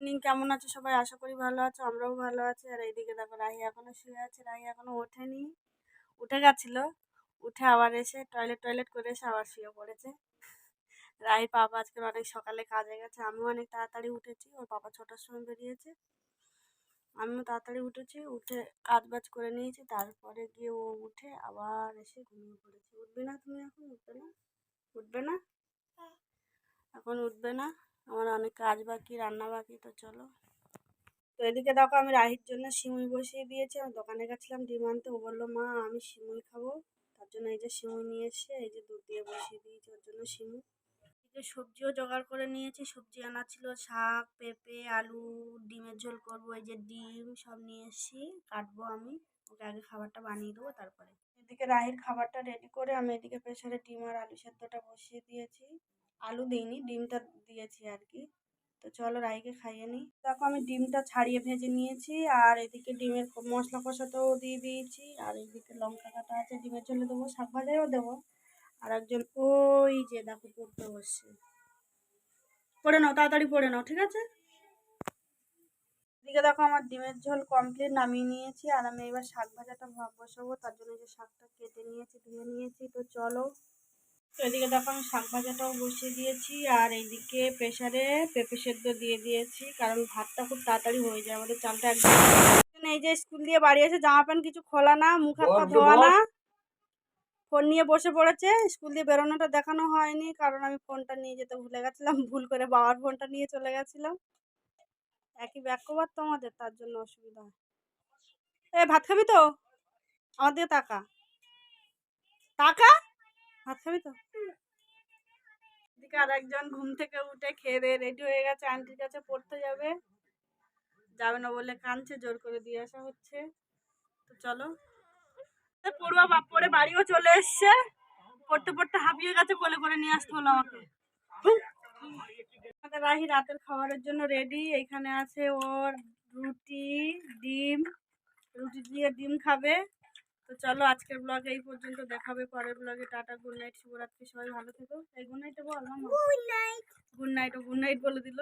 Evening, কেমন আছো সবাই? আশা করি ভালো আছো, আমরাও ভালো আছি। আর এইদিকে দেখো রাহি এখনো শুয়ে আছে, রাহি এখনো ওঠেনি। উঠে গেছিল, উঠে আবার এসে টয়লেট করে এসে আবার শুয়ে পড়েছে। রাহির পাপা আজকে অনেক সকালে কাজে গেছে, আমিও অনেক তাড়াতাড়ি উঠেছি। ওর পাপা 6টার সময় বেরিয়েছে, আমিও তাড়াতাড়ি উঠেছি, উঠে কাজ বাজ করে নিয়েছি। তারপরে গিয়ে ও উঠে আবার এসে ঘুমিয়ে পড়েছে। উঠবে না তুমি? এখন উঠবে না? উঠবে না? এখন উঠবে না। আমার অনেক কাজ বাকি, রান্না বাকি। তো চলো। তো এদিকে দেখো আমি রাহির জন্য সিমুই বসিয়ে দিয়েছি। আমি দোকানে গেছিলাম ডিম আনতে, ও বললো মা আমি সিমুই খাবো। তার জন্য এই যে সিমুই নিয়ে এসে এই যে দুধ দিয়ে বসিয়ে দিয়েছি ওর জন্য সিমুই। এই যে সবজিও জোগাড় করে নিয়েছি, সবজি আনা ছিল শাক, পেঁপে, আলু, ডিমের ঝোল করবো। এই যে ডিম সব নিয়ে এসেছি, কাটবো আমি। ওকে আগে খাবারটা বানিয়ে দেবো তারপরে। এদিকে রাহির খাবারটা রেডি করে আমি এদিকে প্রেসারে ডিম আর আলু সেদ্ধটা বসিয়ে দিয়েছি। আলু দিইনি, ডিমটা দিয়েছি আর কি। তো চলো রাইকে খাইয়ে নিই। দেখো আমি ডিমটা ছাড়িয়ে ভেজে নিয়েছি, আর এদিকে ডিমের মশলা কষাতেও দিয়ে দিয়েছি। আর এদিকে লঙ্কা কাটা আছে, ডিমের ঝোলে দেবো, শাক ভাজাও দেবো। আর একজন ওই যে দেখো পড়তে বসছে, পড়ে নাও তাড়াতাড়ি, পড়ে নাও, ঠিক আছে? এদিকে দেখো আমার ডিমের ঝোল কমপ্লিট, নামিয়ে নিয়েছি। আর আমি এবার শাক ভাজাটা বসাবো। তার জন্য যে শাকটা কেটে নিয়েছি, ধুয়ে নিয়েছি। তো চলো। তো এদিকে দেখো আমি শাক ভাজাটাও বসিয়ে দিয়েছি, আর এইদিকে প্রেসারে পেঁপে সেদ্ধ দিয়ে দিয়েছি, কারণ ভাতটা খুব তাড়াতাড়ি হয়ে যায়। আমাদের চালটা একদম। এই যে স্কুল দিয়ে বাড়ি এসে জামা প্যান্ট কিছু খোলা না, মুখ হাত পা ধোয়া না, ফোন নিয়ে বসে পড়েছে। স্কুল দিয়ে বেরোনোটা দেখানো হয়নি, কারণ আমি ফোনটা নিয়ে যেতে ভুলে গেছিলাম। ভুল করে বাবার ফোনটা নিয়ে চলে গেছিলাম। একই ব্যাকওভার তোমাদের, তার জন্য অসুবিধা হয়। এ ভাত খাবি তো? আমার দিকে তাকা, তাকা। ভাত খাবি তো? এদিকে আর একজন ঘুম থেকে উঠে খেয়ে দিয়ে রেডি হয়ে গেছে, আন্টির কাছে পড়তে যাবে। যাবে না বলে কাঁদছে, জোর করে দিয়ে আসা হচ্ছে। তো চলো। পড়ুয়া বাপ পড়ে বাড়িও চলে এসছে, পড়তে পড়তে হাঁপিয়ে গেছে, কোলে করে নিয়ে আসতে হলো আমাকে। আমাদের রাহি রাতের খাবারের জন্য রেডি। এখানে আছে ওর রুটি, ডিম, রুটি দিয়ে ডিম খাবে। তো চলো আজকের ব্লগ এই পর্যন্ত, দেখাবে পরের ব্লগে। টাটা, গুড নাইট, শুভরাত্রি, সবাই ভালো থেকো। এই গুড নাইট বল, গুড নাইট। গুড নাইট, ও গুড নাইট বলে দিল।